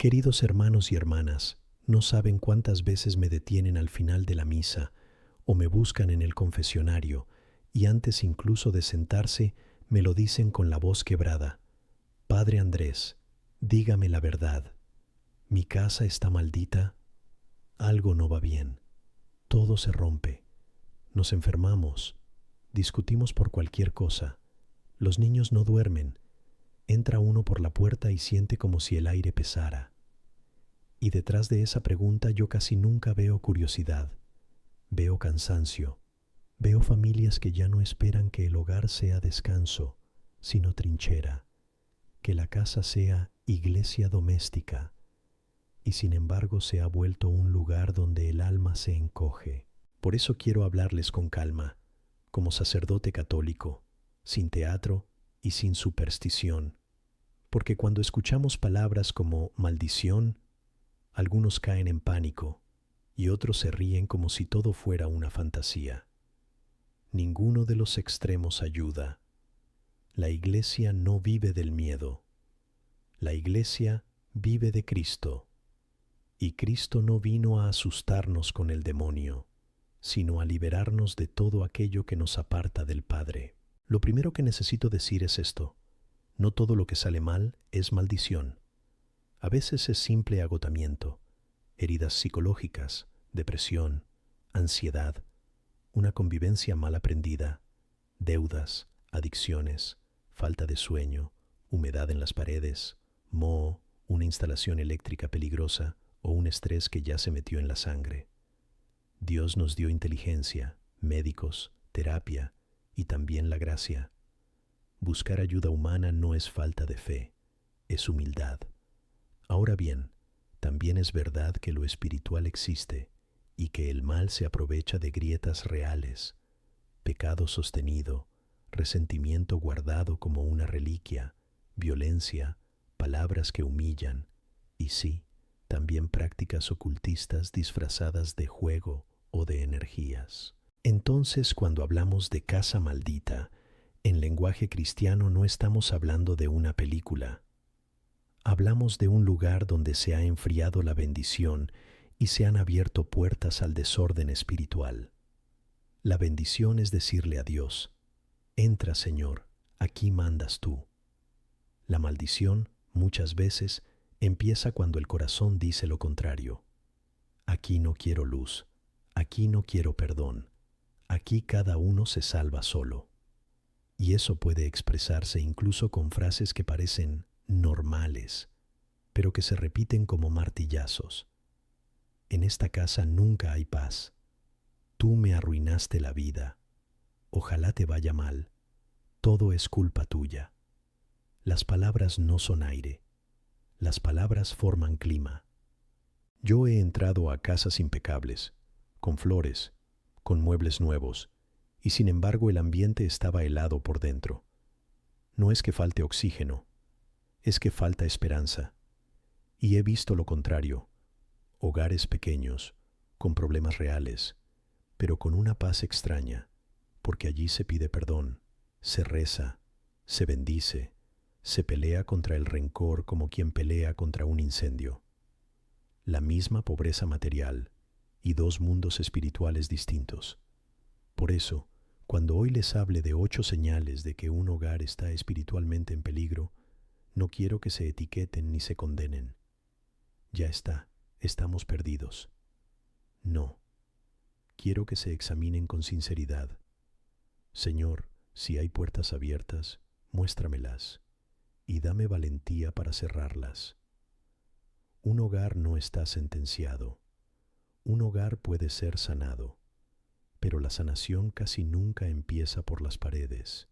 Queridos hermanos y hermanas, no saben cuántas veces me detienen al final de la misa o me buscan en el confesionario y antes incluso de sentarse me lo dicen con la voz quebrada. Padre Andrés, dígame la verdad. ¿Mi casa está maldita? Algo no va bien. Todo se rompe. Nos enfermamos. Discutimos por cualquier cosa. Los niños no duermen. Entra uno por la puerta y siente como si el aire pesara. Y detrás de esa pregunta yo casi nunca veo curiosidad. Veo cansancio. Veo familias que ya no esperan que el hogar sea descanso, sino trinchera, que la casa sea iglesia doméstica, y sin embargo se ha vuelto un lugar donde el alma se encoge. Por eso quiero hablarles con calma, como sacerdote católico, sin teatro y sin superstición, porque cuando escuchamos palabras como maldición, algunos caen en pánico y otros se ríen como si todo fuera una fantasía. Ninguno de los extremos ayuda. La iglesia no vive del miedo. La iglesia vive de Cristo. Y Cristo no vino a asustarnos con el demonio, sino a liberarnos de todo aquello que nos aparta del Padre. Lo primero que necesito decir es esto: no todo lo que sale mal es maldición. A veces es simple agotamiento, heridas psicológicas, depresión, ansiedad, una convivencia mal aprendida, deudas, adicciones, falta de sueño, humedad en las paredes, moho, una instalación eléctrica peligrosa o un estrés que ya se metió en la sangre. Dios nos dio inteligencia, médicos, terapia y también la gracia. Buscar ayuda humana no es falta de fe, es humildad. Ahora bien, también es verdad que lo espiritual existe y que el mal se aprovecha de grietas reales, pecado sostenido, resentimiento guardado como una reliquia, violencia, palabras que humillan y sí, también prácticas ocultistas disfrazadas de juego o de energías. Entonces, cuando hablamos de casa maldita, en lenguaje cristiano no estamos hablando de una película. Hablamos de un lugar donde se ha enfriado la bendición y se han abierto puertas al desorden espiritual. La bendición es decirle a Dios: entra, Señor, aquí mandas tú. La maldición, muchas veces, empieza cuando el corazón dice lo contrario. Aquí no quiero luz, aquí no quiero perdón, aquí cada uno se salva solo. Y eso puede expresarse incluso con frases que parecen normales, pero que se repiten como martillazos. En esta casa nunca hay paz. Tú me arruinaste la vida. Ojalá te vaya mal. Todo es culpa tuya. Las palabras no son aire. Las palabras forman clima. Yo he entrado a casas impecables, con flores, con muebles nuevos, y sin embargo el ambiente estaba helado por dentro. No es que falte oxígeno, es que falta esperanza. Y he visto lo contrario: hogares pequeños, con problemas reales, pero con una paz extraña, porque allí se pide perdón, se reza, se bendice, se pelea contra el rencor como quien pelea contra un incendio. La misma pobreza material y dos mundos espirituales distintos. Por eso, cuando hoy les hable de 8 señales de que un hogar está espiritualmente en peligro, no quiero que se etiqueten ni se condenen. Ya está, estamos perdidos. No, quiero que se examinen con sinceridad. Señor, si hay puertas abiertas, muéstramelas y dame valentía para cerrarlas. Un hogar no está sentenciado. Un hogar puede ser sanado, pero la sanación casi nunca empieza por las paredes.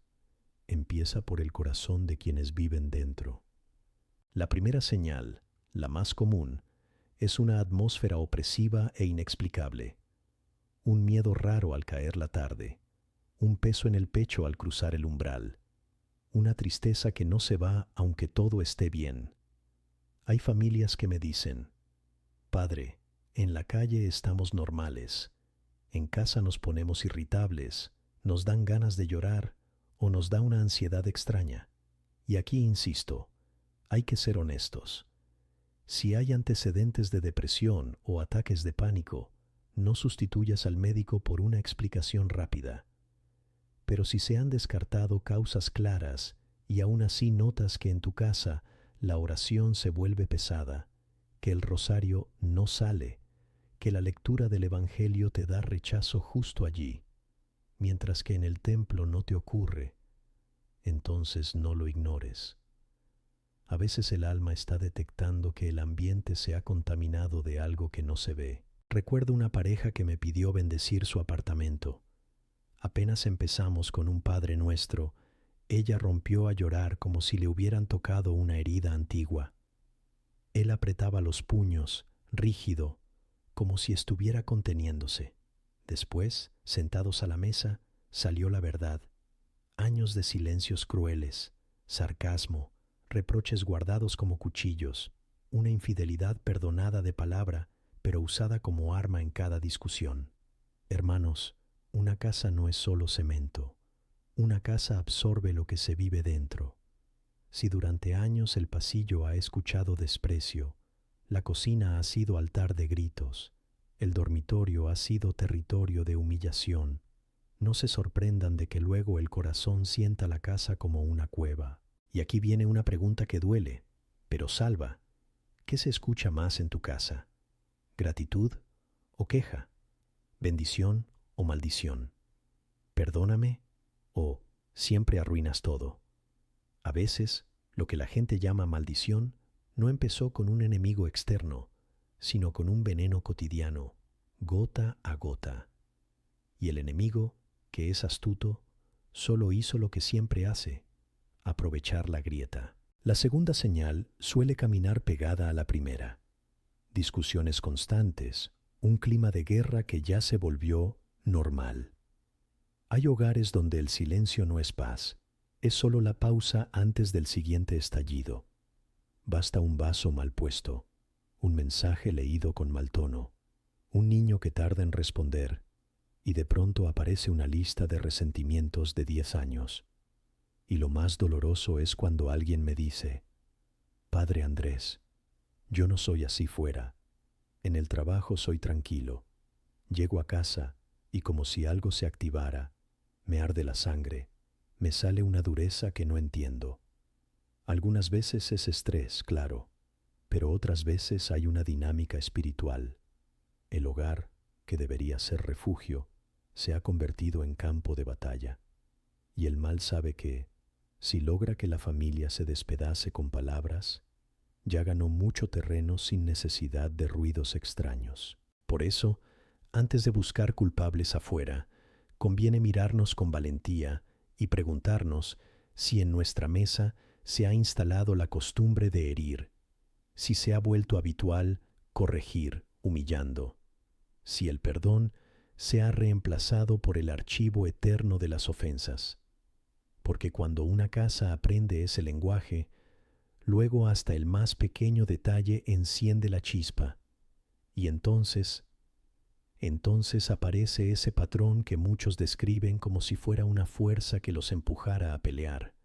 Empieza por el corazón de quienes viven dentro. La primera señal, la más común, es una atmósfera opresiva e inexplicable. Un miedo raro al caer la tarde, un peso en el pecho al cruzar el umbral, una tristeza que no se va aunque todo esté bien. Hay familias que me dicen: Padre, en la calle estamos normales, en casa nos ponemos irritables, nos dan ganas de llorar o nos da una ansiedad extraña. Y aquí insisto, hay que ser honestos. Si hay antecedentes de depresión o ataques de pánico, no sustituyas al médico por una explicación rápida. Pero si se han descartado causas claras y aún así notas que en tu casa la oración se vuelve pesada, que el rosario no sale, que la lectura del Evangelio te da rechazo justo allí, mientras que en el templo no te ocurre, entonces no lo ignores. A veces el alma está detectando que el ambiente se ha contaminado de algo que no se ve. Recuerdo una pareja que me pidió bendecir su apartamento. Apenas empezamos con un Padre Nuestro, ella rompió a llorar como si le hubieran tocado una herida antigua. Él apretaba los puños, rígido, como si estuviera conteniéndose. Después, sentados a la mesa, salió la verdad. Años de silencios crueles, sarcasmo, reproches guardados como cuchillos, una infidelidad perdonada de palabra, pero usada como arma en cada discusión. Hermanos, una casa no es solo cemento. Una casa absorbe lo que se vive dentro. Si durante años el pasillo ha escuchado desprecio, la cocina ha sido altar de gritos, el dormitorio ha sido territorio de humillación, no se sorprendan de que luego el corazón sienta la casa como una cueva. Y aquí viene una pregunta que duele, pero salva. ¿Qué se escucha más en tu casa? ¿Gratitud o queja? ¿Bendición o maldición? ¿Perdóname o siempre arruinas todo? A veces, lo que la gente llama maldición no empezó con un enemigo externo, sino con un veneno cotidiano, gota a gota. Y el enemigo, que es astuto, solo hizo lo que siempre hace, aprovechar la grieta. La segunda señal suele caminar pegada a la primera. Discusiones constantes, un clima de guerra que ya se volvió normal. Hay hogares donde el silencio no es paz, es solo la pausa antes del siguiente estallido. Basta un vaso mal puesto, un mensaje leído con mal tono, un niño que tarda en responder, y de pronto aparece una lista de resentimientos de 10 años. Y lo más doloroso es cuando alguien me dice: Padre Andrés, yo no soy así fuera. En el trabajo soy tranquilo. Llego a casa y como si algo se activara, me arde la sangre, me sale una dureza que no entiendo. Algunas veces es estrés, claro, pero otras veces hay una dinámica espiritual. El hogar, que debería ser refugio, se ha convertido en campo de batalla. Y el mal sabe que, si logra que la familia se despedace con palabras, ya ganó mucho terreno sin necesidad de ruidos extraños. Por eso, antes de buscar culpables afuera, conviene mirarnos con valentía y preguntarnos si en nuestra mesa se ha instalado la costumbre de herir, si se ha vuelto habitual corregir humillando, si el perdón se ha reemplazado por el archivo eterno de las ofensas. Porque cuando una casa aprende ese lenguaje, luego hasta el más pequeño detalle enciende la chispa, y entonces aparece ese patrón que muchos describen como si fuera una fuerza que los empujara a pelear,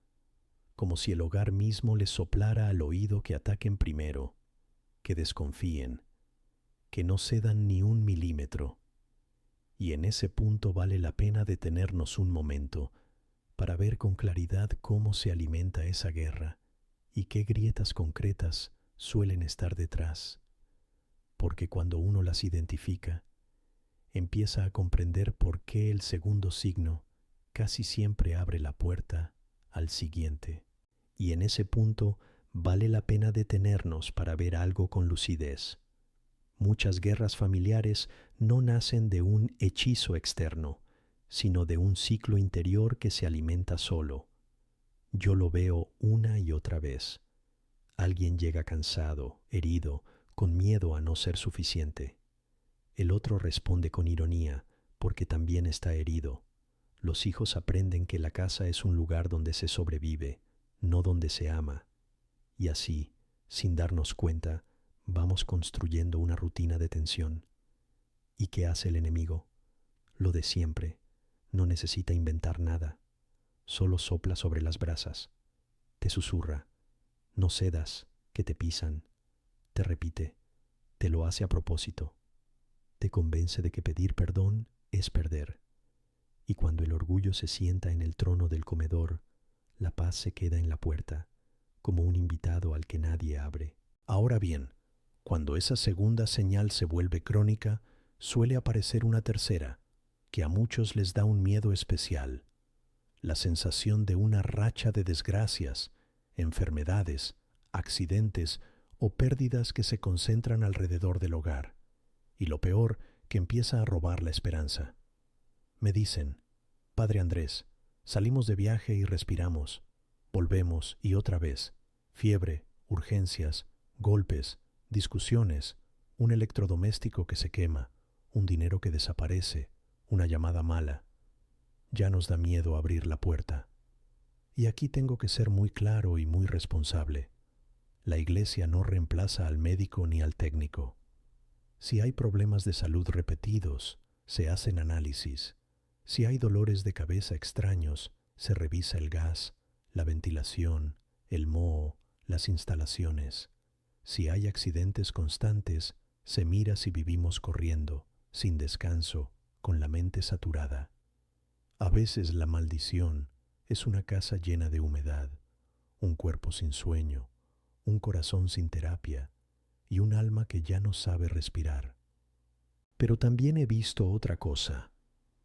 como si el hogar mismo les soplara al oído que ataquen primero, que desconfíen, que no cedan ni un milímetro. Y en ese punto vale la pena detenernos un momento para ver con claridad cómo se alimenta esa guerra y qué grietas concretas suelen estar detrás. Porque cuando uno las identifica, empieza a comprender por qué el segundo signo casi siempre abre la puerta al siguiente. Y en ese punto vale la pena detenernos para ver algo con lucidez. Muchas guerras familiares no nacen de un hechizo externo, sino de un ciclo interior que se alimenta solo. Yo lo veo una y otra vez. Alguien llega cansado, herido, con miedo a no ser suficiente. El otro responde con ironía, porque también está herido. Los hijos aprenden que la casa es un lugar donde se sobrevive, no donde se ama. Y así, sin darnos cuenta, vamos construyendo una rutina de tensión. ¿Y qué hace el enemigo? Lo de siempre. No necesita inventar nada. Solo sopla sobre las brasas. Te susurra: no cedas, que te pisan. Te repite, te lo hace a propósito. Te convence de que pedir perdón es perder. Y cuando el orgullo se sienta en el trono del comedor, la paz se queda en la puerta, como un invitado al que nadie abre. Ahora bien, cuando esa segunda señal se vuelve crónica, suele aparecer una tercera, que a muchos les da un miedo especial: la sensación de una racha de desgracias, enfermedades, accidentes o pérdidas que se concentran alrededor del hogar. Y lo peor, que empieza a robar la esperanza. Me dicen, Padre Andrés, salimos de viaje y respiramos, volvemos y otra vez, fiebre, urgencias, golpes, discusiones, un electrodoméstico que se quema, un dinero que desaparece, una llamada mala. Ya nos da miedo abrir la puerta. Y aquí tengo que ser muy claro y muy responsable. La Iglesia no reemplaza al médico ni al técnico. Si hay problemas de salud repetidos, se hacen análisis. Si hay dolores de cabeza extraños, se revisa el gas, la ventilación, el moho, las instalaciones. Si hay accidentes constantes, se mira si vivimos corriendo, sin descanso, con la mente saturada. A veces la maldición es una casa llena de humedad, un cuerpo sin sueño, un corazón sin terapia y un alma que ya no sabe respirar. Pero también he visto otra cosa,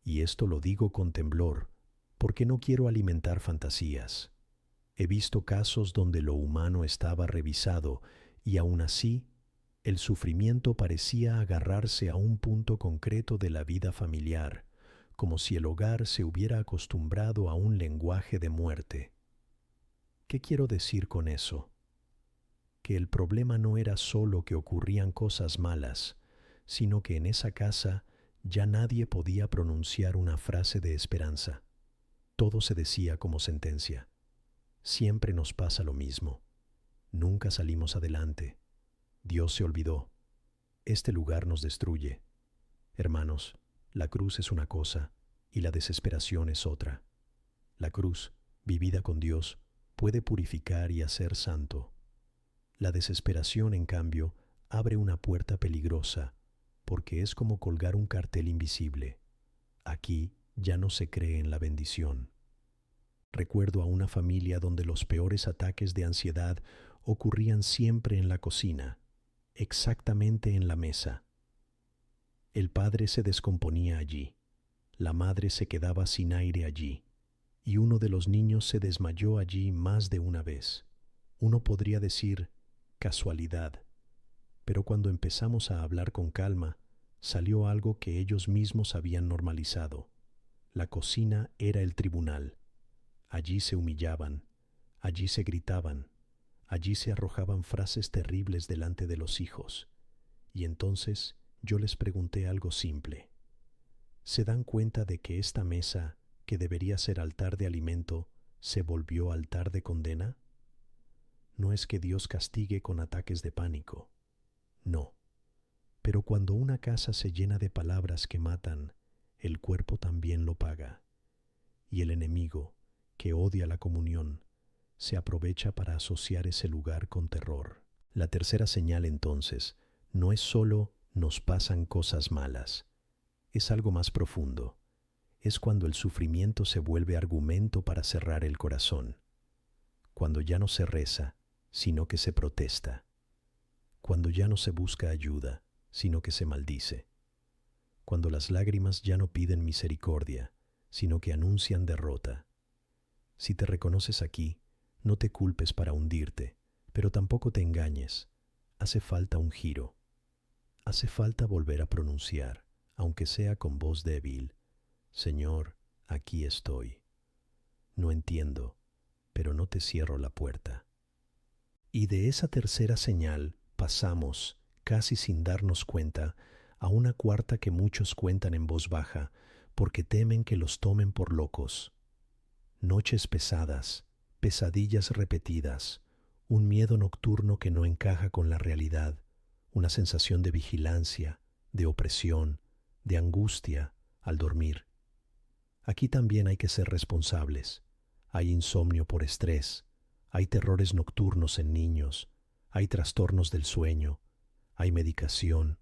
y esto lo digo con temblor, porque no quiero alimentar fantasías. He visto casos donde lo humano estaba revisado y aún así el sufrimiento parecía agarrarse a un punto concreto de la vida familiar, como si el hogar se hubiera acostumbrado a un lenguaje de muerte. ¿Qué quiero decir con eso? Que el problema no era solo que ocurrían cosas malas, sino que en esa casa ya nadie podía pronunciar una frase de esperanza. Todo se decía como sentencia. Siempre nos pasa lo mismo. Nunca salimos adelante. Dios se olvidó. Este lugar nos destruye. Hermanos, la cruz es una cosa y la desesperación es otra. La cruz, vivida con Dios, puede purificar y hacer santo. La desesperación, en cambio, abre una puerta peligrosa, porque es como colgar un cartel invisible. Aquí ya no se cree en la bendición. Recuerdo a una familia donde los peores ataques de ansiedad ocurrían siempre en la cocina, exactamente en la mesa. El padre se descomponía allí, la madre se quedaba sin aire allí, y uno de los niños se desmayó allí más de una vez. Uno podría decir, casualidad, pero cuando empezamos a hablar con calma, salió algo que ellos mismos habían normalizado. La cocina era el tribunal. Allí se humillaban, allí se gritaban, allí se arrojaban frases terribles delante de los hijos. Y entonces yo les pregunté algo simple. ¿Se dan cuenta de que esta mesa, que debería ser altar de alimento, se volvió altar de condena? No es que Dios castigue con ataques de pánico. No. Pero cuando una casa se llena de palabras que matan, el cuerpo también lo paga. Y el enemigo, que odia la comunión, se aprovecha para asociar ese lugar con terror. La tercera señal, entonces, no es solo nos pasan cosas malas. Es algo más profundo. Es cuando el sufrimiento se vuelve argumento para cerrar el corazón. Cuando ya no se reza, sino que se protesta. Cuando ya no se busca ayuda, sino que se maldice. Cuando las lágrimas ya no piden misericordia, sino que anuncian derrota. Si te reconoces aquí, no te culpes para hundirte, pero tampoco te engañes. Hace falta un giro. Hace falta volver a pronunciar, aunque sea con voz débil: Señor, aquí estoy. No entiendo, pero no te cierro la puerta. Y de esa tercera señal pasamos, casi sin darnos cuenta, a una cuarta que muchos cuentan en voz baja, porque temen que los tomen por locos. Noches pesadas, pesadillas repetidas, un miedo nocturno que no encaja con la realidad, una sensación de vigilancia, de opresión, de angustia al dormir. Aquí también hay que ser responsables. Hay insomnio por estrés, hay terrores nocturnos en niños, Hay trastornos del sueño, hay medicación,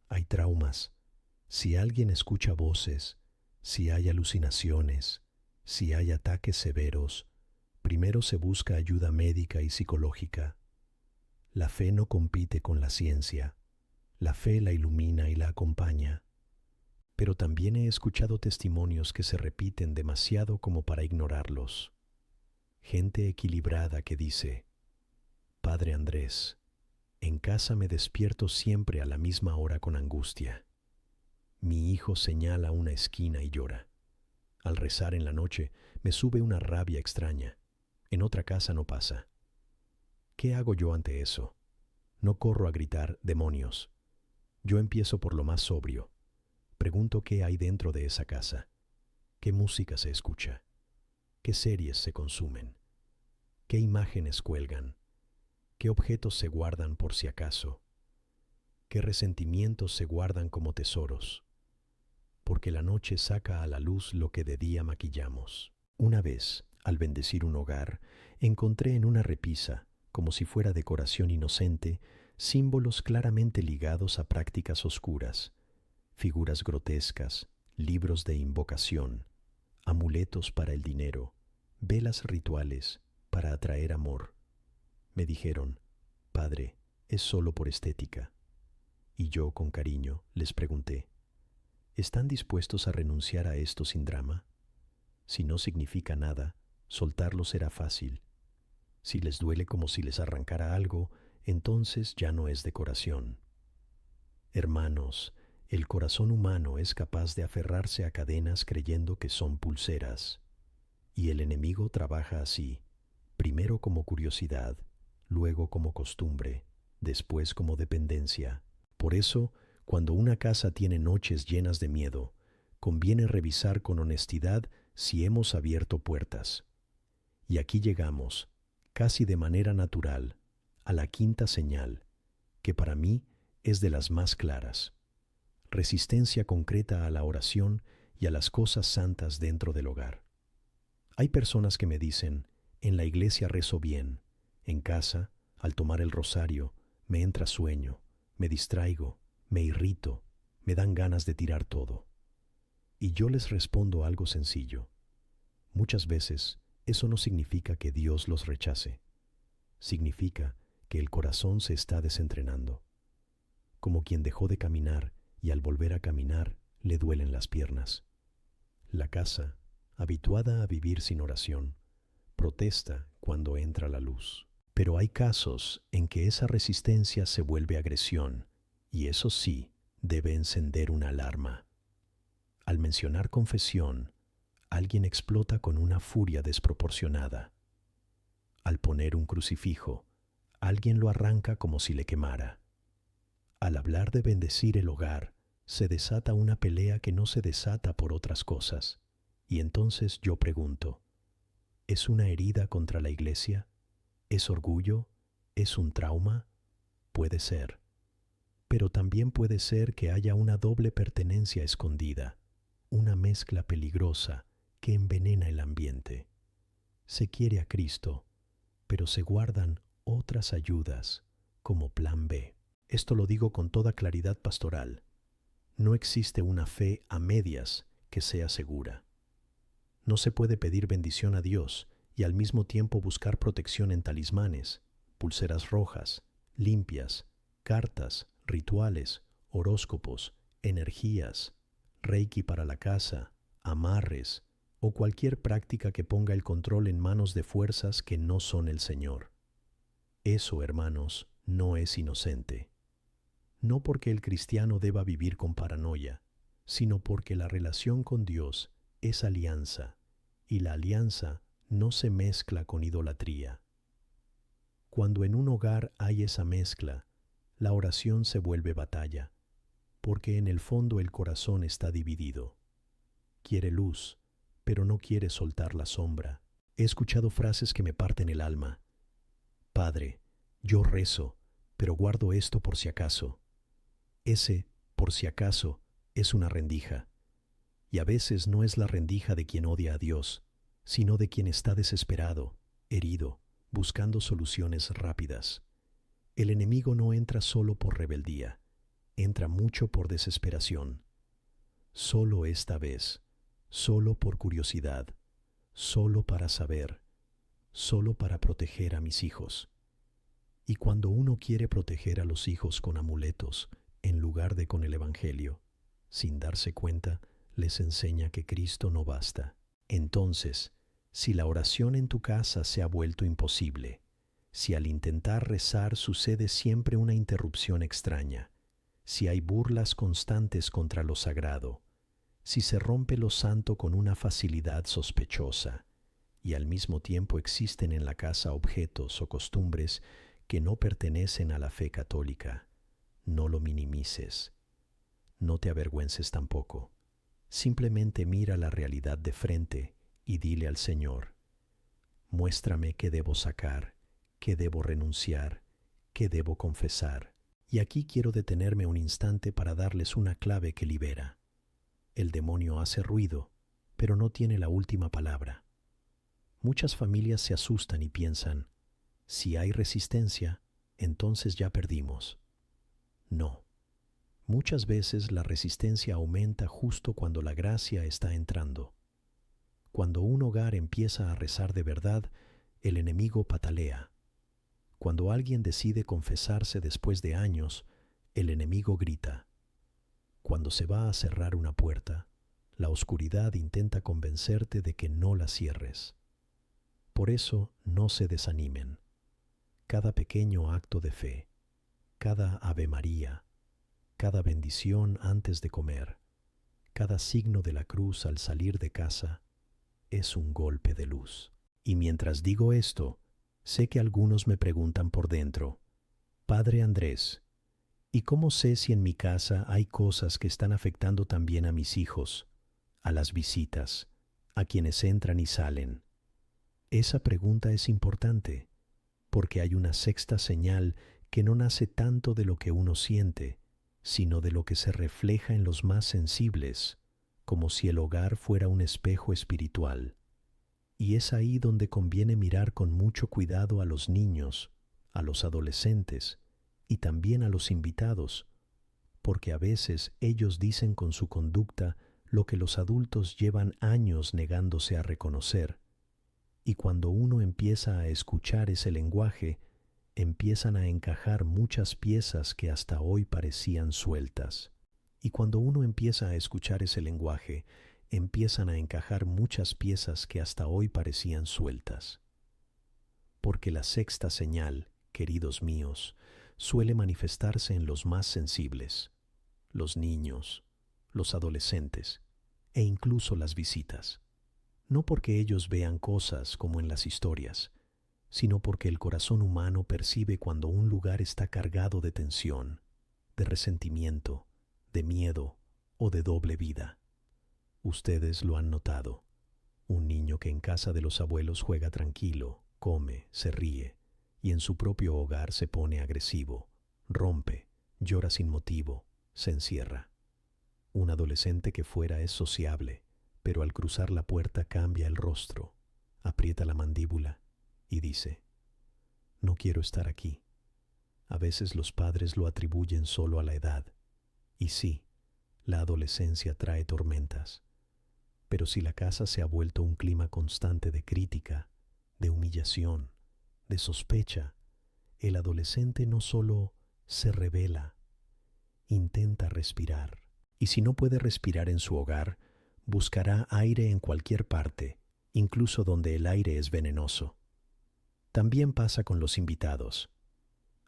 hay traumas. Si alguien escucha voces, si hay alucinaciones, si hay ataques severos, primero se busca ayuda médica y psicológica. La fe no compite con la ciencia. La fe la ilumina y la acompaña. Pero también he escuchado testimonios que se repiten demasiado como para ignorarlos. Gente equilibrada que dice: Padre Andrés, en casa me despierto siempre a la misma hora con angustia. Mi hijo señala una esquina y llora. Al rezar en la noche me sube una rabia extraña. En otra casa no pasa. ¿Qué hago yo ante eso? No corro a gritar demonios. Yo empiezo por lo más sobrio. Pregunto qué hay dentro de esa casa. ¿Qué música se escucha? ¿Qué series se consumen? ¿Qué imágenes cuelgan? ¿Qué objetos se guardan por si acaso? ¿Qué resentimientos se guardan como tesoros? Porque la noche saca a la luz lo que de día maquillamos. Una vez, al bendecir un hogar, encontré en una repisa, como si fuera decoración inocente, símbolos claramente ligados a prácticas oscuras, figuras grotescas, libros de invocación, amuletos para el dinero, velas rituales para atraer amor. Me dijeron: Padre, es solo por estética. Y yo, con cariño, les pregunté: ¿están dispuestos a renunciar a esto sin drama? Si no significa nada, soltarlo será fácil. Si les duele como si les arrancara algo, entonces ya no es decoración. Hermanos, el corazón humano es capaz de aferrarse a cadenas creyendo que son pulseras. Y el enemigo trabaja así, primero como curiosidad, luego como costumbre, después como dependencia. Por eso, cuando una casa tiene noches llenas de miedo, conviene revisar con honestidad si hemos abierto puertas. Y aquí llegamos, casi de manera natural, a la quinta señal, que para mí es de las más claras: resistencia concreta a la oración y a las cosas santas dentro del hogar. Hay personas que me dicen: en la iglesia rezo bien, en casa, al tomar el rosario, me entra sueño, me distraigo, me irrito, me dan ganas de tirar todo. Y yo les respondo algo sencillo: muchas veces eso no significa que Dios los rechace. Significa que el corazón se está desentrenando. Como quien dejó de caminar y al volver a caminar le duelen las piernas. La casa, habituada a vivir sin oración, protesta cuando entra la luz. Pero hay casos en que esa resistencia se vuelve agresión, y eso sí debe encender una alarma. Al mencionar confesión, alguien explota con una furia desproporcionada. Al poner un crucifijo, alguien lo arranca como si le quemara. Al hablar de bendecir el hogar, se desata una pelea que no se desata por otras cosas. Y entonces yo pregunto: ¿es una herida contra la iglesia? ¿Es orgullo? ¿Es un trauma? Puede ser. Pero también puede ser que haya una doble pertenencia escondida, una mezcla peligrosa que envenena el ambiente. Se quiere a Cristo, pero se guardan otras ayudas como plan B. Esto lo digo con toda claridad pastoral. No existe una fe a medias que sea segura. No se puede pedir bendición a Dios y al mismo tiempo buscar protección en talismanes, pulseras rojas, limpias, cartas, rituales, horóscopos, energías, reiki para la casa, amarres o cualquier práctica que ponga el control en manos de fuerzas que no son el Señor. Eso, hermanos, no es inocente. No porque el cristiano deba vivir con paranoia, sino porque la relación con Dios es alianza, y la alianza no se mezcla con idolatría. Cuando en un hogar hay esa mezcla, la oración se vuelve batalla, porque en el fondo el corazón está dividido. Quiere luz, pero no quiere soltar la sombra. He escuchado frases que me parten el alma. Padre, yo rezo, pero guardo esto por si acaso. Ese, por si acaso, es una rendija. Y a veces no es la rendija de quien odia a Dios, sino de quien está desesperado, herido, buscando soluciones rápidas. El enemigo no entra solo por rebeldía, entra mucho por desesperación. Solo esta vez, solo por curiosidad, solo para saber, solo para proteger a mis hijos. Y cuando uno quiere proteger a los hijos con amuletos, en lugar de con el Evangelio, sin darse cuenta, les enseña que Cristo no basta. Entonces, si la oración en tu casa se ha vuelto imposible, si al intentar rezar sucede siempre una interrupción extraña, si hay burlas constantes contra lo sagrado, si se rompe lo santo con una facilidad sospechosa, y al mismo tiempo existen en la casa objetos o costumbres que no pertenecen a la fe católica, no lo minimices. No te avergüences tampoco. Simplemente mira la realidad de frente y dile al Señor: muéstrame qué debo sacar, qué debo renunciar, qué debo confesar. Y aquí quiero detenerme un instante para darles una clave que libera. El demonio hace ruido, pero no tiene la última palabra. Muchas familias se asustan y piensan: si hay resistencia, entonces ya perdimos. No. Muchas veces la resistencia aumenta justo cuando la gracia está entrando. Cuando un hogar empieza a rezar de verdad, el enemigo patalea. Cuando alguien decide confesarse después de años, el enemigo grita. Cuando se va a cerrar una puerta, la oscuridad intenta convencerte de que no la cierres. Por eso no se desanimen. Cada pequeño acto de fe, cada Ave María, cada bendición antes de comer, cada signo de la cruz al salir de casa, es un golpe de luz. Y mientras digo esto, sé que algunos me preguntan por dentro: Padre Andrés, ¿y cómo sé si en mi casa hay cosas que están afectando también a mis hijos, a las visitas, a quienes entran y salen? Esa pregunta es importante, porque hay una sexta señal que no nace tanto de lo que uno siente, sino de lo que se refleja en los más sensibles, como si el hogar fuera un espejo espiritual. Y es ahí donde conviene mirar con mucho cuidado a los niños, a los adolescentes y también a los invitados, porque a veces ellos dicen con su conducta lo que los adultos llevan años negándose a reconocer. Y cuando uno empieza a escuchar ese lenguaje, empiezan a encajar muchas piezas que hasta hoy parecían sueltas. Y cuando uno empieza a escuchar ese lenguaje, empiezan a encajar muchas piezas que hasta hoy parecían sueltas. Porque la sexta señal, queridos míos, suele manifestarse en los más sensibles, los niños, los adolescentes e incluso las visitas. No porque ellos vean cosas como en las historias, sino porque el corazón humano percibe cuando un lugar está cargado de tensión, de resentimiento, de miedo o de doble vida. Ustedes lo han notado. Un niño que en casa de los abuelos juega tranquilo, come, se ríe, y en su propio hogar se pone agresivo, rompe, llora sin motivo, se encierra. Un adolescente que fuera es sociable, pero al cruzar la puerta cambia el rostro, aprieta la mandíbula y dice: no quiero estar aquí. A veces los padres lo atribuyen solo a la edad. Y sí, la adolescencia trae tormentas. Pero si la casa se ha vuelto un clima constante de crítica, de humillación, de sospecha, el adolescente no solo se rebela, intenta respirar. Y si no puede respirar en su hogar, buscará aire en cualquier parte, incluso donde el aire es venenoso. También pasa con los invitados.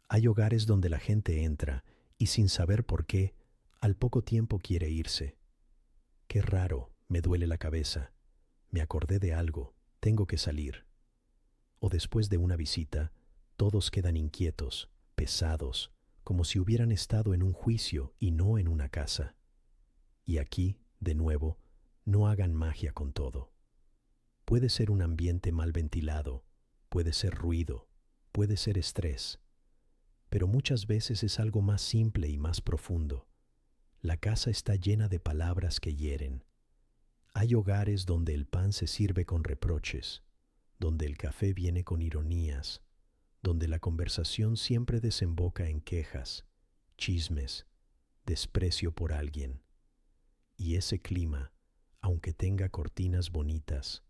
Hay hogares donde la gente entra y sin saber por qué, al poco tiempo quiere irse. Qué raro, me duele la cabeza, me acordé de algo, tengo que salir. O después de una visita, todos quedan inquietos, pesados, como si hubieran estado en un juicio y no en una casa. Y aquí, de nuevo, no hagan magia con todo. Puede ser un ambiente mal ventilado, puede ser ruido, puede ser estrés, pero muchas veces es algo más simple y más profundo. La casa está llena de palabras que hieren. Hay hogares donde el pan se sirve con reproches, donde el café viene con ironías, donde la conversación siempre desemboca en quejas, chismes, desprecio por alguien. Y ese clima, aunque tenga cortinas bonitas,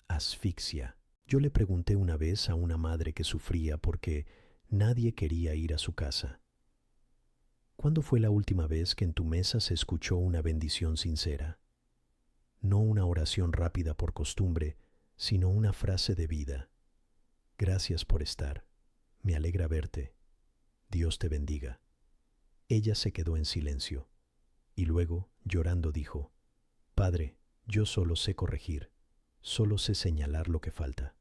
asfixia. Yo le pregunté una vez a una madre que sufría porque nadie quería ir a su casa: ¿cuándo fue la última vez que en tu mesa se escuchó una bendición sincera? No una oración rápida por costumbre, sino una frase de vida. Gracias por estar. Me alegra verte. Dios te bendiga. Ella se quedó en silencio y luego, llorando, dijo: Padre, yo solo sé corregir, solo sé señalar lo que falta.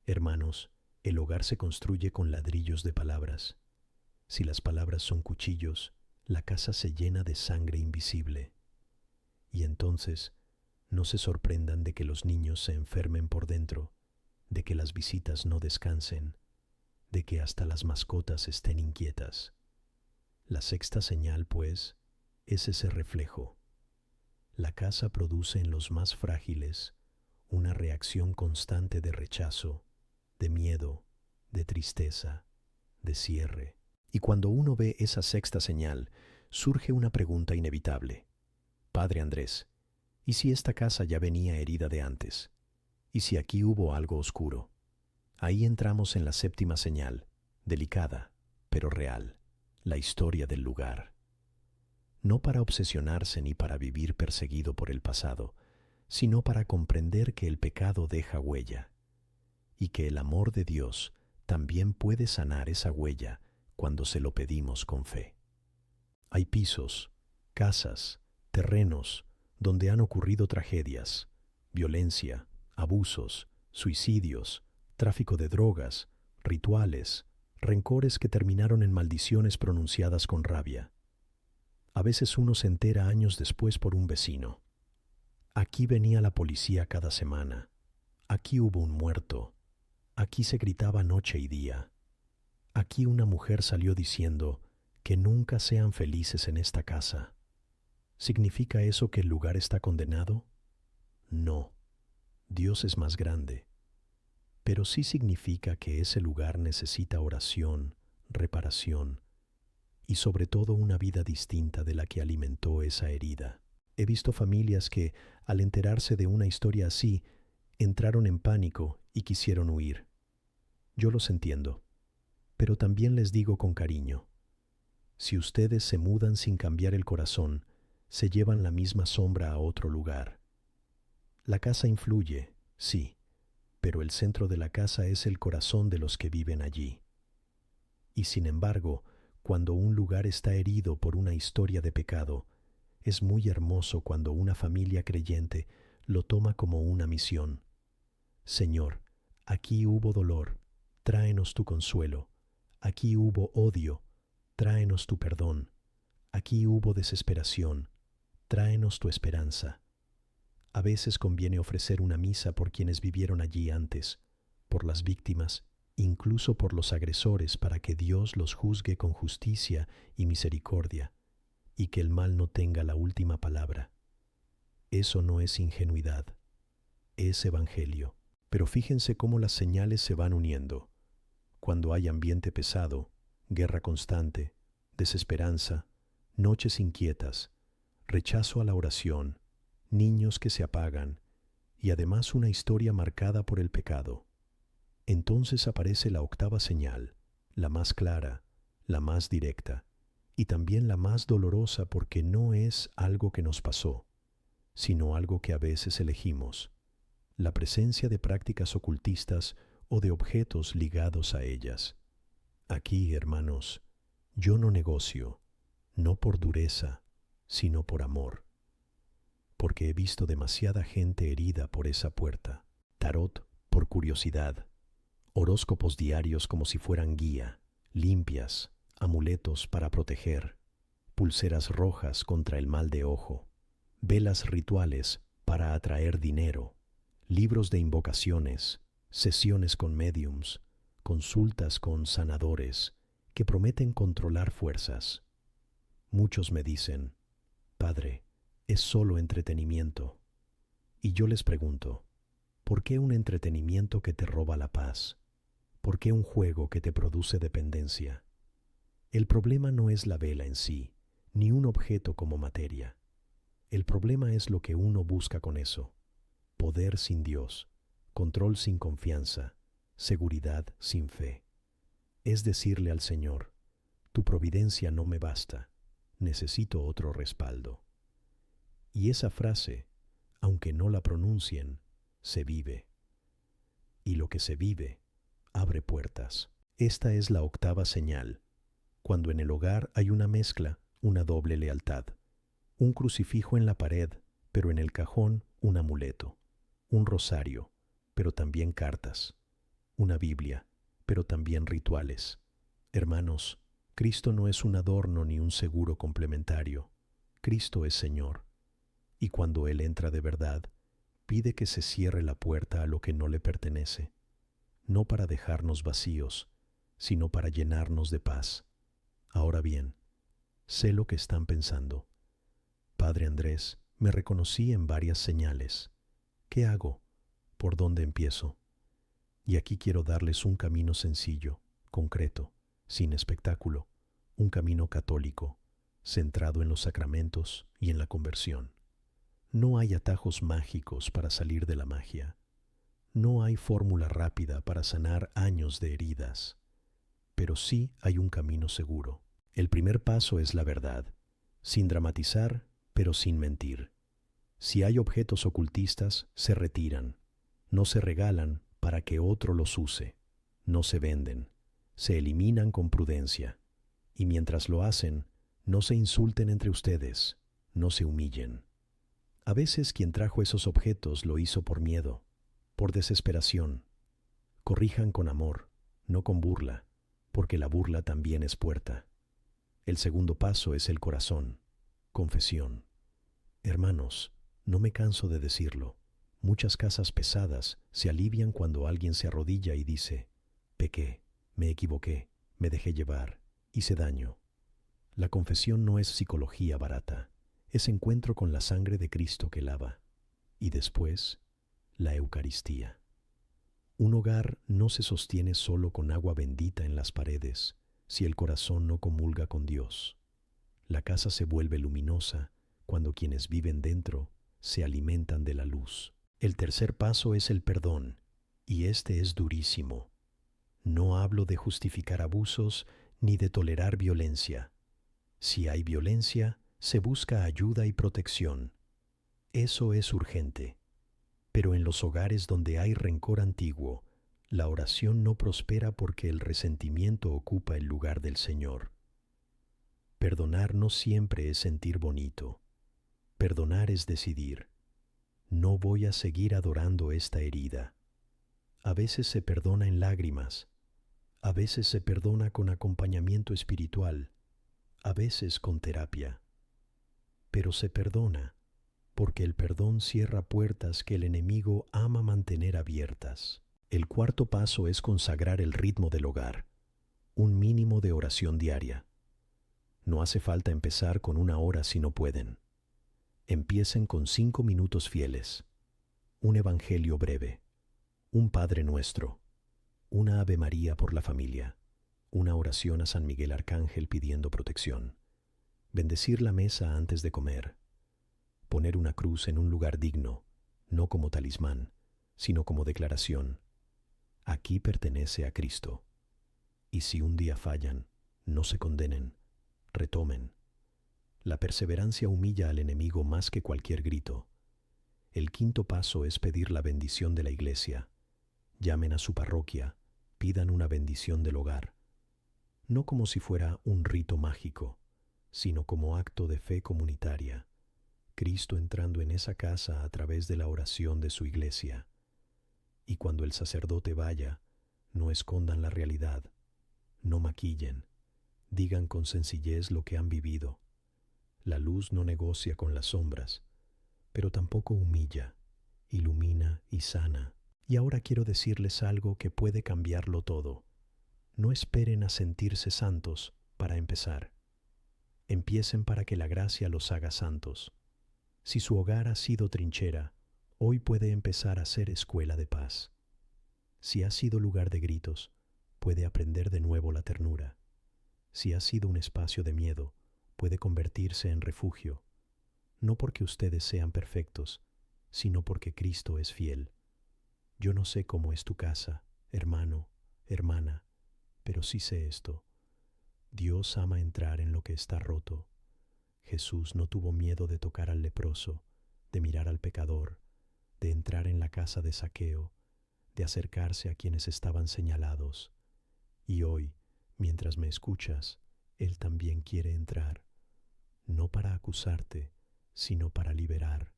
Hermanos, el hogar se construye con ladrillos de palabras. Si las palabras son cuchillos, la casa se llena de sangre invisible. Y entonces, no se sorprendan de que los niños se enfermen por dentro, de que las visitas no descansen, de que hasta las mascotas estén inquietas. La sexta señal, pues, es ese reflejo. La casa produce en los más frágiles una reacción constante de rechazo, de miedo, de tristeza, de cierre. Y cuando uno ve esa sexta señal, surge una pregunta inevitable. Padre Andrés, ¿y si esta casa ya venía herida de antes? ¿Y si aquí hubo algo oscuro? Ahí entramos en la séptima señal, delicada, pero real, la historia del lugar. No para obsesionarse ni para vivir perseguido por el pasado, sino para comprender que el pecado deja huella y que el amor de Dios también puede sanar esa huella cuando se lo pedimos con fe. Hay pisos, casas, terrenos donde han ocurrido tragedias, violencia, abusos, suicidios, tráfico de drogas, rituales, rencores que terminaron en maldiciones pronunciadas con rabia. A veces uno se entera años después por un vecino. Aquí venía la policía cada semana. Aquí hubo un muerto. Aquí se gritaba noche y día. Aquí una mujer salió diciendo que nunca sean felices en esta casa. ¿Significa eso que el lugar está condenado? No. Dios es más grande. Pero sí significa que ese lugar necesita oración, reparación y sobre todo una vida distinta de la que alimentó esa herida. He visto familias que, al enterarse de una historia así, entraron en pánico y quisieron huir. Yo los entiendo, pero también les digo con cariño: si ustedes se mudan sin cambiar el corazón, se llevan la misma sombra a otro lugar. La casa influye, sí, pero el centro de la casa es el corazón de los que viven allí. Y sin embargo, cuando un lugar está herido por una historia de pecado, es muy hermoso cuando una familia creyente lo toma como una misión. Señor, aquí hubo dolor, tráenos tu consuelo. Aquí hubo odio, tráenos tu perdón. Aquí hubo desesperación, tráenos tu esperanza. A veces conviene ofrecer una misa por quienes vivieron allí antes, por las víctimas, incluso por los agresores, para que Dios los juzgue con justicia y misericordia, y que el mal no tenga la última palabra. Eso no es ingenuidad, es evangelio. Pero fíjense cómo las señales se van uniendo. Cuando hay ambiente pesado, guerra constante, desesperanza, noches inquietas, rechazo a la oración, niños que se apagan y además una historia marcada por el pecado. Entonces aparece la octava señal, la más clara, la más directa y también la más dolorosa, porque no es algo que nos pasó, sino algo que a veces elegimos: la presencia de prácticas ocultistas o de objetos ligados a ellas. Aquí, hermanos, yo no negocio, no por dureza, sino por amor, porque he visto demasiada gente herida por esa puerta. Tarot por curiosidad, horóscopos diarios como si fueran guía, limpias, amuletos para proteger, pulseras rojas contra el mal de ojo, velas rituales para atraer dinero, libros de invocaciones, sesiones con médiums, consultas con sanadores que prometen controlar fuerzas. Muchos me dicen: Padre, es solo entretenimiento. Y yo les pregunto: ¿por qué un entretenimiento que te roba la paz? ¿Por qué un juego que te produce dependencia? El problema no es la vela en sí, ni un objeto como materia. El problema es lo que uno busca con eso. Poder sin Dios, control sin confianza, seguridad sin fe. Es decirle al Señor, tu providencia no me basta, necesito otro respaldo. Y esa frase, aunque no la pronuncien, se vive. Y lo que se vive, abre puertas. Esta es la octava señal, cuando en el hogar hay una mezcla, una doble lealtad. Un crucifijo en la pared, pero en el cajón un amuleto. Un rosario, pero también cartas. Una Biblia, pero también rituales. Hermanos, Cristo no es un adorno ni un seguro complementario. Cristo es Señor. Y cuando Él entra de verdad, pide que se cierre la puerta a lo que no le pertenece, no para dejarnos vacíos, sino para llenarnos de paz. Ahora bien, sé lo que están pensando. Padre Andrés, me reconocí en varias señales. ¿Qué hago? ¿Por dónde empiezo? Y aquí quiero darles un camino sencillo, concreto, sin espectáculo, un camino católico, centrado en los sacramentos y en la conversión. No hay atajos mágicos para salir de la magia. No hay fórmula rápida para sanar años de heridas. Pero sí hay un camino seguro. El primer paso es la verdad, sin dramatizar, pero sin mentir. Si hay objetos ocultistas, se retiran. No se regalan para que otro los use. No se venden. Se eliminan con prudencia. Y mientras lo hacen, no se insulten entre ustedes, no se humillen. A veces quien trajo esos objetos lo hizo por miedo, por desesperación. Corrijan con amor, no con burla, porque la burla también es puerta. El segundo paso es el corazón, confesión. Hermanos, no me canso de decirlo. Muchas casas pesadas se alivian cuando alguien se arrodilla y dice, pequé, me equivoqué, me dejé llevar, hice daño. La confesión no es psicología barata, es encuentro con la sangre de Cristo que lava. Y después, la Eucaristía. Un hogar no se sostiene solo con agua bendita en las paredes, si el corazón no comulga con Dios. La casa se vuelve luminosa cuando quienes viven dentro se alimentan de la luz. El tercer paso es el perdón, y este es durísimo. No hablo de justificar abusos ni de tolerar violencia. Si hay violencia, se busca ayuda y protección. Eso es urgente. Pero en los hogares donde hay rencor antiguo, la oración no prospera porque el resentimiento ocupa el lugar del Señor. Perdonar no siempre es sentir bonito. Perdonar es decidir, no voy a seguir adorando esta herida. A veces se perdona en lágrimas, a veces se perdona con acompañamiento espiritual, a veces con terapia. Pero se perdona porque el perdón cierra puertas que el enemigo ama mantener abiertas. El cuarto paso es consagrar el ritmo del hogar, un mínimo de oración diaria. No hace falta empezar con 1 hora si no pueden. Empiecen con 5 minutos fieles, un evangelio breve, un Padre Nuestro, una Ave María por la familia, una oración a San Miguel Arcángel pidiendo protección, bendecir la mesa antes de comer, poner una cruz en un lugar digno, no como talismán, sino como declaración. Aquí pertenece a Cristo. Y si un día fallan, no se condenen, retomen. La perseverancia humilla al enemigo más que cualquier grito. El quinto paso es pedir la bendición de la iglesia. Llamen a su parroquia, pidan una bendición del hogar. No como si fuera un rito mágico, sino como acto de fe comunitaria. Cristo entrando en esa casa a través de la oración de su iglesia. Y cuando el sacerdote vaya, no escondan la realidad, no maquillen, digan con sencillez lo que han vivido. La luz no negocia con las sombras, pero tampoco humilla, ilumina y sana. Y ahora quiero decirles algo que puede cambiarlo todo. No esperen a sentirse santos para empezar. Empiecen para que la gracia los haga santos. Si su hogar ha sido trinchera, hoy puede empezar a ser escuela de paz. Si ha sido lugar de gritos, puede aprender de nuevo la ternura. Si ha sido un espacio de miedo, puede convertirse en refugio, no porque ustedes sean perfectos, sino porque Cristo es fiel. Yo no sé cómo es tu casa, hermano, hermana, pero sí sé esto. Dios ama entrar en lo que está roto. Jesús no tuvo miedo de tocar al leproso, de mirar al pecador, de entrar en la casa de Zaqueo, de acercarse a quienes estaban señalados. Y hoy, mientras me escuchas, Él también quiere entrar, no para acusarte, sino para liberar,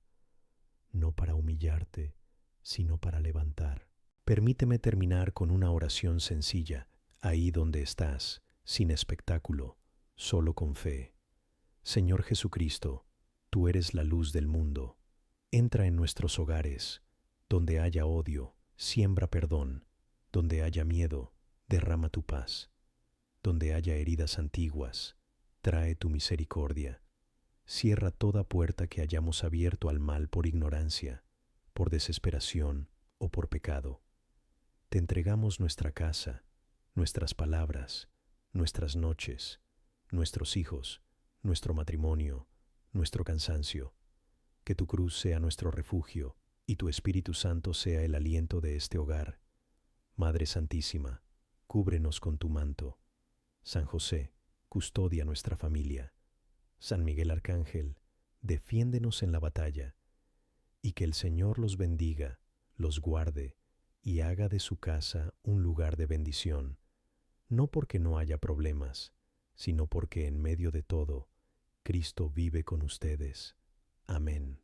no para humillarte, sino para levantar. Permíteme terminar con una oración sencilla, ahí donde estás, sin espectáculo, solo con fe. Señor Jesucristo, tú eres la luz del mundo. Entra en nuestros hogares. Donde haya odio, siembra perdón. Donde haya miedo, derrama tu paz. Donde haya heridas antiguas, trae tu misericordia. Cierra toda puerta que hayamos abierto al mal por ignorancia, por desesperación o por pecado. Te entregamos nuestra casa, nuestras palabras, nuestras noches, nuestros hijos, nuestro matrimonio, nuestro cansancio. Que tu cruz sea nuestro refugio y tu Espíritu Santo sea el aliento de este hogar. Madre Santísima, cúbrenos con tu manto. San José, custodia nuestra familia. San Miguel Arcángel, defiéndenos en la batalla. Y que el Señor los bendiga, los guarde y haga de su casa un lugar de bendición, no porque no haya problemas, sino porque en medio de todo, Cristo vive con ustedes. Amén.